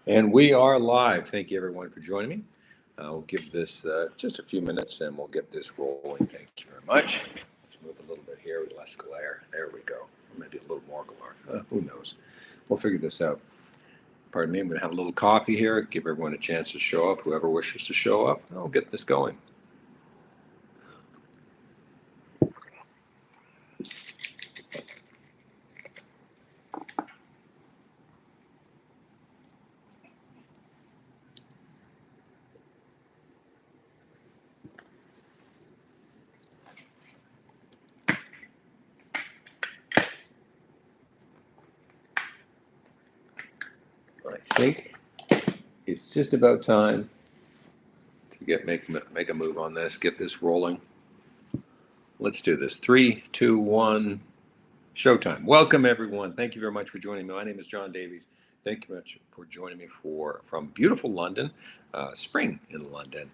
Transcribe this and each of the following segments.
And we are live. Thank you, everyone, for joining me. We'll give this just a few minutes and we'll get this rolling. Thank you very much. Let's move a little bit here with less glare. There we go. Maybe a little more glare. Who knows? We'll figure this out. Pardon me. I'm going to have a little coffee here, give everyone a chance to show up, whoever wishes to show up. I'll get this going. I think it's just about time to make a move on this, get this rolling. Let's do this. 3, 2, 1, showtime. Welcome, everyone. Thank you very much for joining me. My name is John Davies. Thank you much for joining me from beautiful London, spring in London.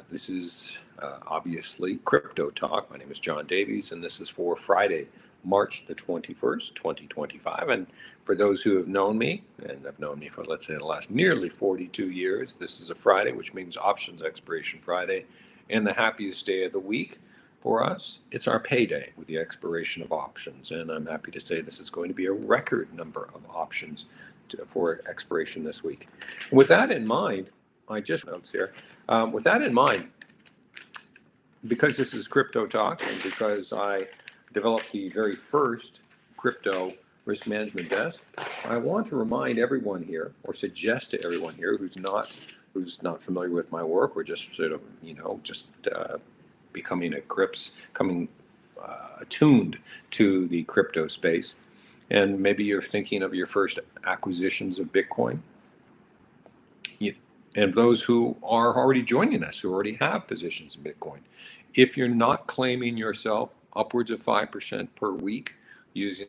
This is obviously Crypto Talk. My name is John Davies, and this is for Friday, March the 21st, 2025. And for those who have known me, and have known me for, let's say, the last nearly 42 years, this is a Friday, which means Options Expiration Friday, and the happiest day of the week. For us, it's our payday with the expiration of options, and I'm happy to say this is going to be a record number of options for expiration this week. And with that in mind, I just notes here. With that in mind, because this is Crypto Talk, and because I developed the very first crypto risk management desk, I want to remind everyone here, or suggest to everyone here who's not familiar with my work, or just sort of becoming attuned to the crypto space, and maybe you're thinking of your first acquisitions of Bitcoin, and those who are already joining us, who already have positions in Bitcoin. If you're not claiming yourself upwards of 5% per week using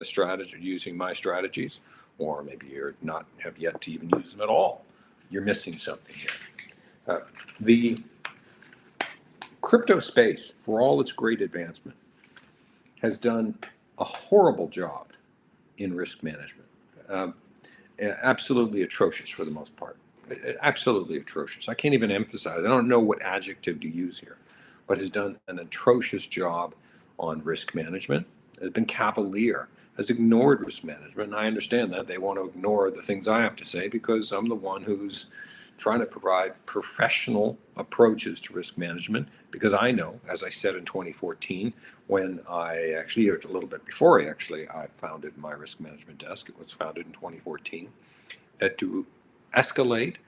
my strategies, or maybe you're not have yet to even use them at all, you're missing something here. The crypto space, for all its great advancement, has done a horrible job in risk management. Absolutely atrocious for the most part. Absolutely atrocious. I can't even emphasize. I don't know what adjective to use here, but has done an atrocious job on risk management. Has been cavalier. Has ignored risk management. And I understand that they want to ignore the things I have to say because I'm the one who's trying to provide professional approaches to risk management, because I know, as I said in 2014, when a little bit before I founded my risk management desk, it was founded in 2014, that to accelerate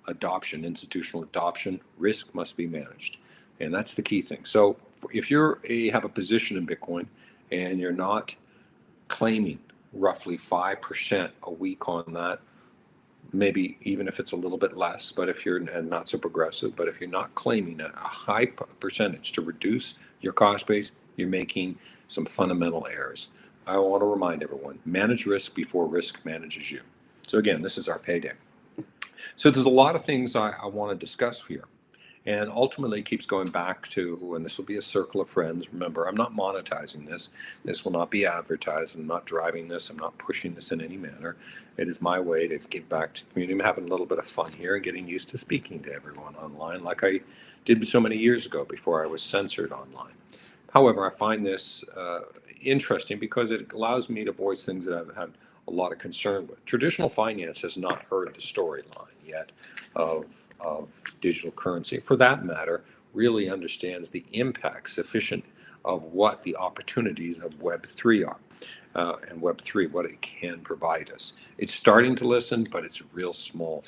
adoption, institutional adoption, risk must be managed. And that's the key thing. So if you have a position in Bitcoin and you're not claiming roughly 5% a week on that, maybe even if it's a little bit less, but if you're not so progressive, but if you're not claiming a high percentage to reduce your cost base, you're making some fundamental errors. I want to remind everyone, manage risk before risk manages you. So again, this is our payday. So there's a lot of things I want to discuss here. And ultimately it keeps going back to, and this will be a circle of friends. Remember, I'm not monetizing this. This will not be advertised. I'm not driving this. I'm not pushing this in any manner. It is my way to give back to the community. I'm having a little bit of fun here and getting used to speaking to everyone online like I did so many years ago before I was censored online. However, I find this interesting because it allows me to voice things that I've had a lot of concern with. Traditional finance has not heard the storyline yet of digital currency, for that matter, really understands the impact sufficient of what the opportunities of Web3 are, and Web3, what it can provide us. It's starting to listen, but it's real small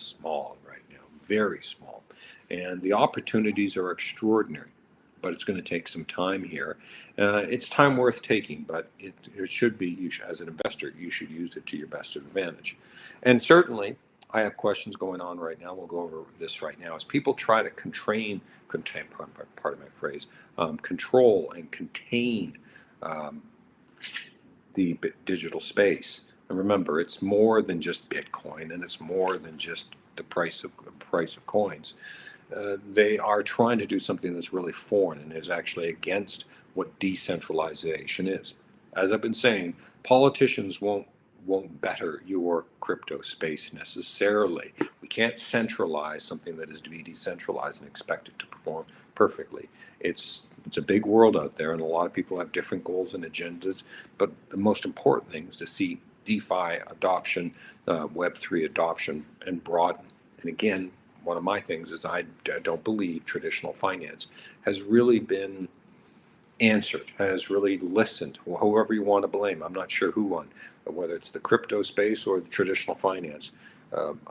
right now, very small. And the opportunities are extraordinary, but it's going to take some time here. It's time worth taking, but it should be, as an investor, you should use it to your best advantage. And certainly, I have questions going on right now. We'll go over this right now. As people try to control and contain the digital space. And remember, it's more than just Bitcoin, and it's more than just the price of coins. They are trying to do something that's really foreign and is actually against what decentralization is. As I've been saying, politicians won't won't better your crypto space necessarily. We can't centralize something that is to be decentralized and expect it to perform perfectly. It's a big world out there, and a lot of people have different goals and agendas. But the most important thing is to see DeFi adoption, Web3 adoption, and broaden. And again, one of my things is I don't believe traditional finance has really been answered, has really listened, whoever you want to blame. I'm not sure who won, whether it's the crypto space or the traditional finance.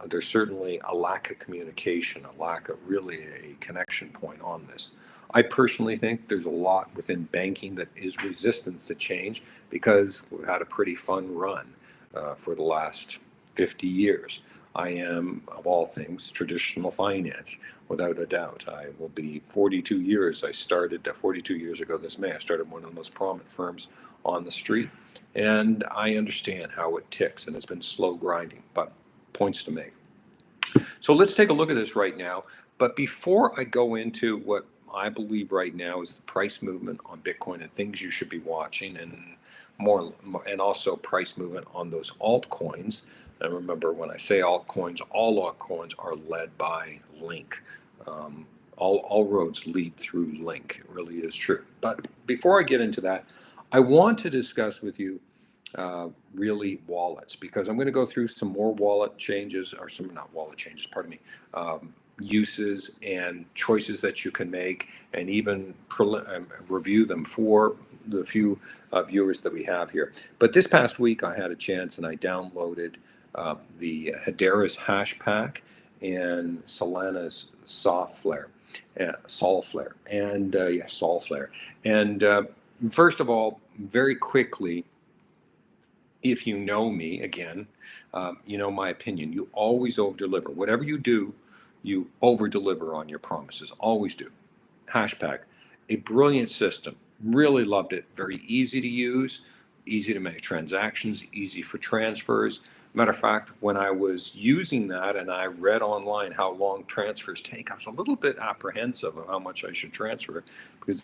There's certainly a lack of communication, a lack of really a connection point on this. I personally think there's a lot within banking that is resistance to change because we've had a pretty fun run for the last 50 years. I am, of all things, traditional finance, without a doubt. I will be 42 years. I started 42 years ago this May. I started one of the most prominent firms on the street, and I understand how it ticks, and it's been slow grinding, but points to make. So let's take a look at this right now. But before I go into what I believe right now is the price movement on Bitcoin and things you should be watching, and more, and also price movement on those altcoins. And remember, when I say altcoins, all altcoins are led by Link. All roads lead through Link. It really is true. But before I get into that, I want to discuss with you really wallets, because I'm going to go through some more wallet changes, or some, not wallet changes, pardon me, uses and choices that you can make, and even review them for the few viewers that we have here. But this past week I had a chance and I downloaded the Hedera's hash pack and Solana's Solflare, and first of all, very quickly, if you know me, again, you know my opinion. You always over-deliver. Whatever you do, you over-deliver on your promises. Always do. Hashpack, a brilliant system. Really loved it. Very easy to use, easy to make transactions, easy for transfers. Matter of fact, when I was using that and I read online how long transfers take, I was a little bit apprehensive of how much I should transfer, because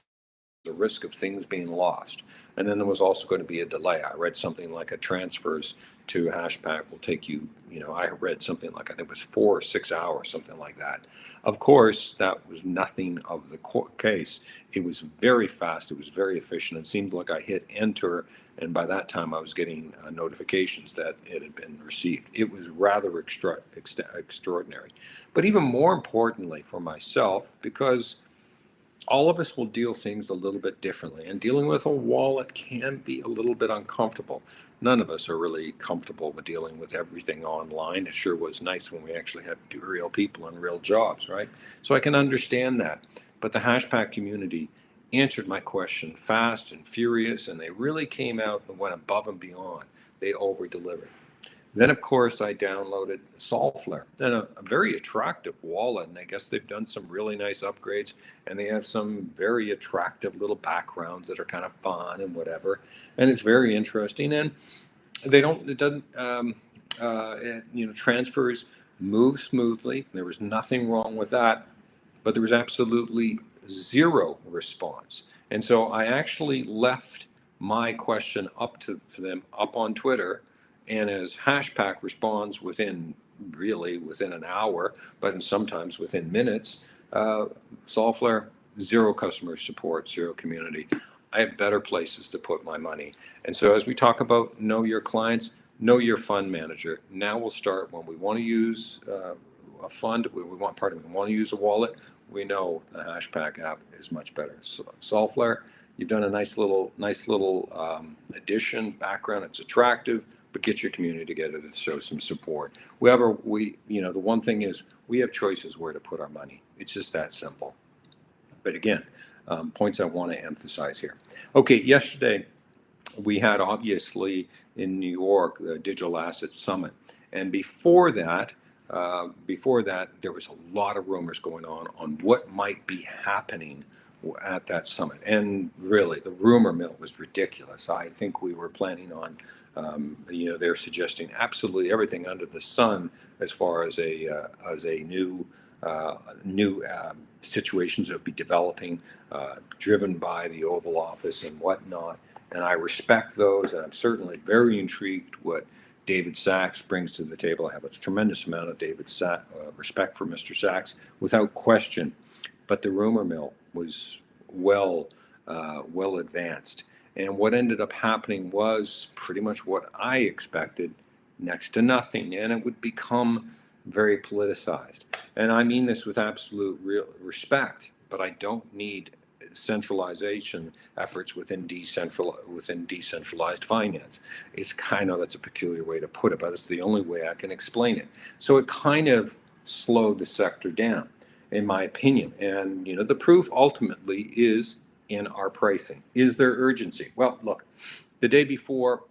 the risk of things being lost. And then there was also going to be a delay. I read something like a transfers to Hashpack will take you, I read something like, I think it was 4 or 6 hours, something like that. Of course, that was nothing of the case. It was very fast. It was very efficient. It seemed like I hit enter, and by that time I was getting notifications that it had been received. It was rather extraordinary. But even more importantly for myself, because all of us will deal things a little bit differently, and dealing with a wallet can be a little bit uncomfortable. None of us are really comfortable with dealing with everything online. It sure was nice when we actually had real people and real jobs, right? So I can understand that. But the Hashpack community answered my question fast and furious, and they really came out and went above and beyond. They over-delivered. Then, of course, I downloaded Solflare, and a very attractive wallet, and I guess they've done some really nice upgrades, and they have some very attractive little backgrounds that are kind of fun and whatever, and it's very interesting. And it doesn't, transfers move smoothly. There was nothing wrong with that, but there was absolutely zero response. And so I actually left my question for them up on Twitter. And as Hashpack responds within an hour, but sometimes within minutes, Solflare, zero customer support, zero community. I have better places to put my money. And so as we talk about know your clients, know your fund manager. Now we'll start when we want to use a fund, we want to use a wallet, we know the Hashpack app is much better. So Solflare, you've done a nice little addition, background. It's attractive, but get your community together to show some support. The one thing is we have choices where to put our money. It's just that simple. But again, points I want to emphasize here. Okay, yesterday we had, obviously, in New York, the Digital Assets Summit. And before that, there was a lot of rumors going on what might be happening at that summit. And really, the rumor mill was ridiculous. I think we were planning on, they're suggesting absolutely everything under the sun as far as a new situations that would be developing, driven by the Oval Office and whatnot. And I respect those, and I'm certainly very intrigued what David Sachs brings to the table. I have a tremendous amount of respect for Mr. Sachs, without question. But the rumor mill was well advanced. And what ended up happening was pretty much what I expected, next to nothing. And it would become very politicized. And I mean this with absolute real respect, but I don't need centralization efforts within decentralized finance. It's kind of, that's a peculiar way to put it, but it's the only way I can explain it. So it kind of slowed the sector down, in my opinion. And the proof ultimately is in our pricing. Is there urgency? Well, look, the day before,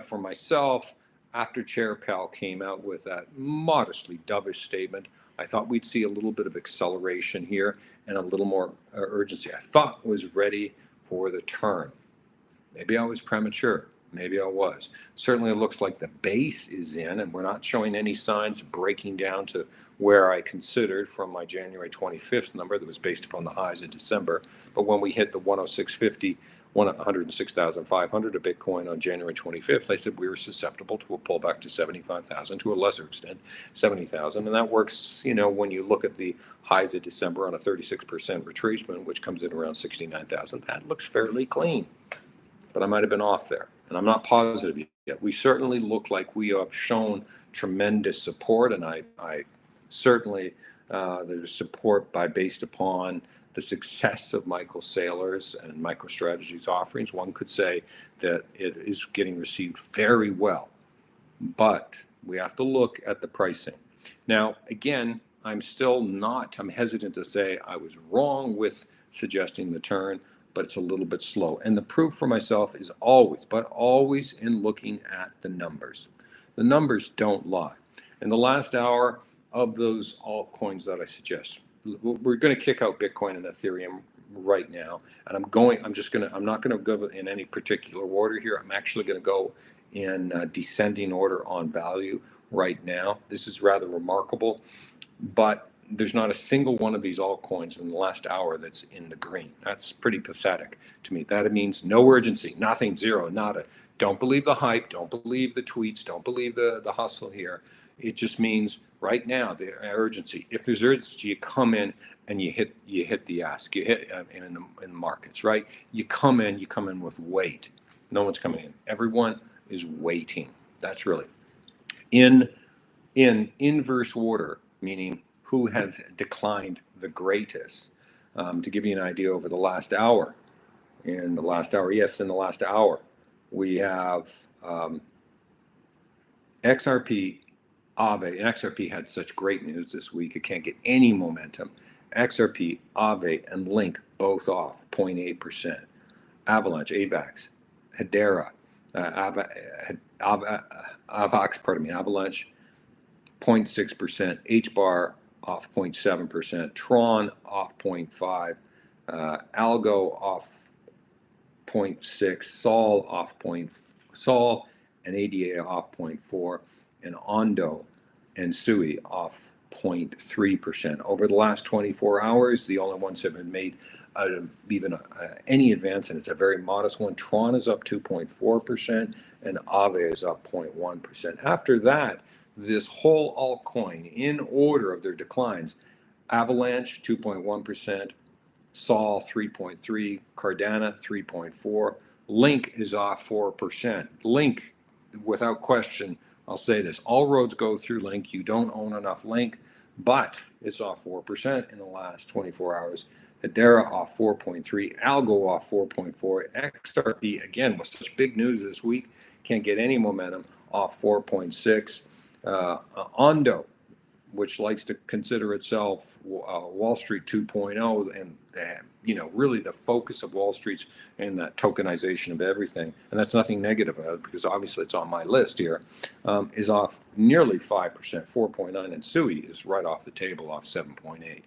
for myself, after Chair Powell came out with that modestly dovish statement, I thought we'd see a little bit of acceleration here and a little more urgency. I thought was ready for the turn. Maybe I was premature. Maybe I was. Certainly it looks like the base is in, and we're not showing any signs of breaking down to where I considered from my January 25th number that was based upon the highs of December. But when we hit the 106.50, 106,500 a Bitcoin on January 25th, I said we were susceptible to a pullback to 75,000, to a lesser extent, 70,000. And that works, when you look at the highs of December on a 36% retracement, which comes in around 69,000, that looks fairly clean. But I might have been off there, and I'm not positive yet. We certainly look like we have shown tremendous support, and I certainly there's support based upon the success of Michael Saylor's and MicroStrategy's offerings. One could say that it is getting received very well, but we have to look at the pricing. Now, again, I'm hesitant to say I was wrong with suggesting the turn, but it's a little bit slow. And the proof for myself is always in looking at the numbers. The numbers don't lie. In the last hour of those altcoins that I suggest, we're going to kick out Bitcoin and Ethereum right now. And I'm not going to go in any particular order here. I'm actually going to go in descending order on value right now. This is rather remarkable, but there's not a single one of these altcoins in the last hour that's in the green. That's pretty pathetic to me. That means no urgency, nothing, zero, nada. Don't believe the hype. Don't believe the tweets. Don't believe the hustle here. It just means right now the urgency. If there's urgency, you come in and you hit the ask. You hit in the markets, right? You come in with weight. No one's coming in. Everyone is waiting. That's really in inverse order, meaning who has declined the greatest. To give you an idea, over the last hour, in the last hour, we have XRP, Aave, and XRP had such great news this week, it can't get any momentum. XRP, Aave, and Link both off 0.8%. Avalanche, AVAX, Hedera, Avalanche, 0.6%, HBAR off 0.7%, Tron off 0.5%, Algo off 0.6%, Sol and ADA off 0.4%, and Ondo and Sui off 0.3%. Over the last 24 hours, the only ones that have been made even any advance, and it's a very modest one. Tron is up 2.4%, and Aave is up 0.1%. After that, this whole altcoin, in order of their declines: Avalanche 2.1%, Sol 3.3%, Cardano 3.4%, Link is off 4%. Link, without question, I'll say this: all roads go through Link. You don't own enough Link, but it's off 4% in the last 24 hours. Hedera off 4.3%, Algo off 4.4%, XRP, again, with such big news this week, can't get any momentum, off 4.6%. Ondo, which likes to consider itself Wall Street 2.0, and really the focus of Wall Street's and that tokenization of everything, and that's nothing negative about it, because obviously it's on my list here, is off nearly 5%, 4.9%, and Sui is right off the table, off 7.8%.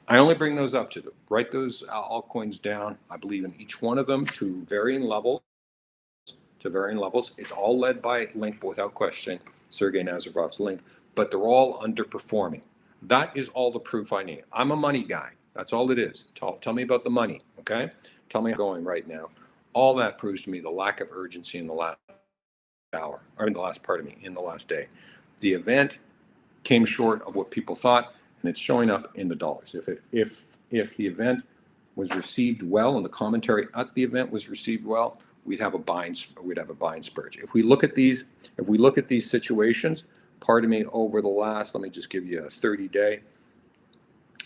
I only bring those up to write those altcoins down. I believe in each one of them to varying levels. It's all led by Link, without question, Sergey Nazarov's Link, but they're all underperforming. That is all the proof I need. I'm a money guy. That's all it is. Tell me about the money, okay? Tell me how it's going right now. All that proves to me the lack of urgency in the last hour, or in the last, pardon me, in the last day. The event came short of what people thought, and it's showing up in the dollars. If the event was received well and the commentary at the event was received well, we'd have a buying spurge. If we look at these situations, pardon me, over the last, let me just give you a 30-day,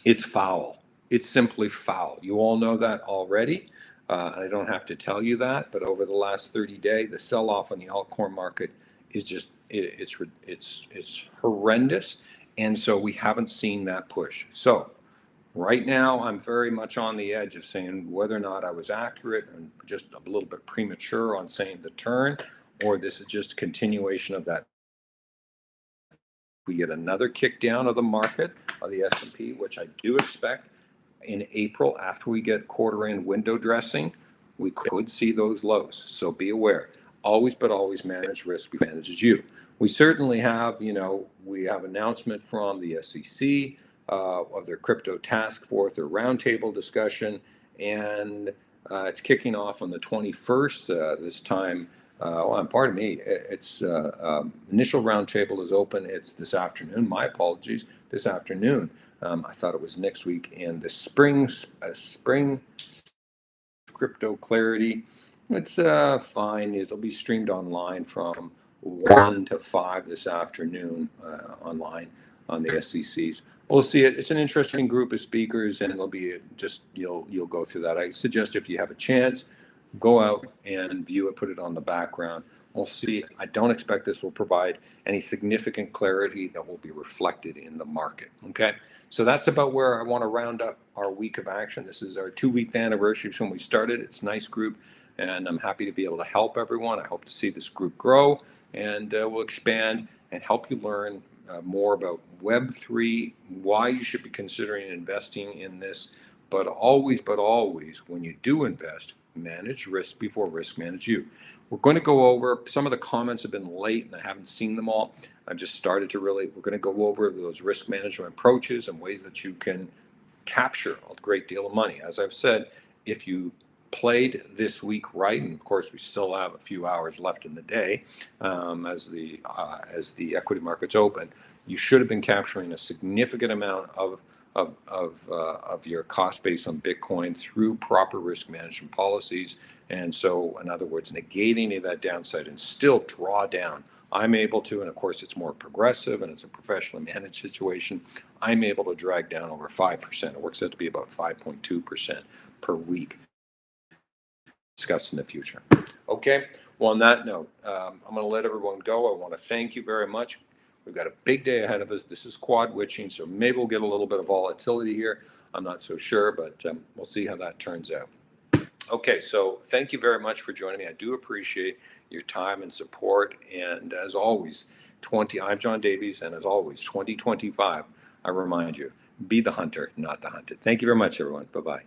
it's foul. It's simply foul. You all know that already. I don't have to tell you that, but over the last 30-day, the sell-off on the altcoin market is just, it's horrendous. And so we haven't seen that push. So right now, I'm very much on the edge of saying whether or not I was accurate and just a little bit premature on saying the turn, or this is just a continuation of that. We get another kick down of the market, of the S&P, which I do expect in April after we get quarter end window dressing, we could see those lows. So be aware. Always, but always manage risk manages you. We certainly have, we have announcement from the SEC of their crypto task force, their roundtable discussion, and it's kicking off on the 21st this time. Pardon me, it's initial roundtable is open. It's this afternoon. My apologies, this afternoon. I thought it was next week. And the spring crypto clarity, it's fine. It'll be streamed online from 1 to 5 this afternoon online on the SECs. We'll see it. It's an interesting group of speakers, and it'll be just you'll go through that. I suggest if you have a chance, go out and view it, put it on the background. We'll see. I don't expect this will provide any significant clarity that will be reflected in the market. Okay, so that's about where I want to round up our week of action. This is our 2-week anniversary from when we started. It's a nice group, and I'm happy to be able to help everyone. I hope to see this group grow, and we'll expand and help you learn more about Web3, why you should be considering investing in this. But always, when you do invest, manage risk before risk manage you. We're going to go over, some of the comments have been late and I haven't seen them all. I've just started to we're going to go over those risk management approaches and ways that you can capture a great deal of money. As I've said, if you played this week right, and of course we still have a few hours left in the day as the equity markets open, you should have been capturing a significant amount of your cost base on Bitcoin through proper risk management policies. And so, in other words, negating any of that downside and still draw down. I'm able to, and of course it's more progressive and it's a professionally managed situation, I'm able to drag down over 5%. It works out to be about 5.2% per week. Discuss in the future. Okay, well, on that note, I'm going to let everyone go. I want to thank you very much. We've got a big day ahead of us. This is quad witching, so maybe we'll get a little bit of volatility here. I'm not so sure, but we'll see how that turns out. Okay, so thank you very much for joining me. I do appreciate your time and support. And as always, I'm John Davies, and as always, 2025, I remind you, be the hunter, not the hunted. Thank you very much, everyone. Bye-bye.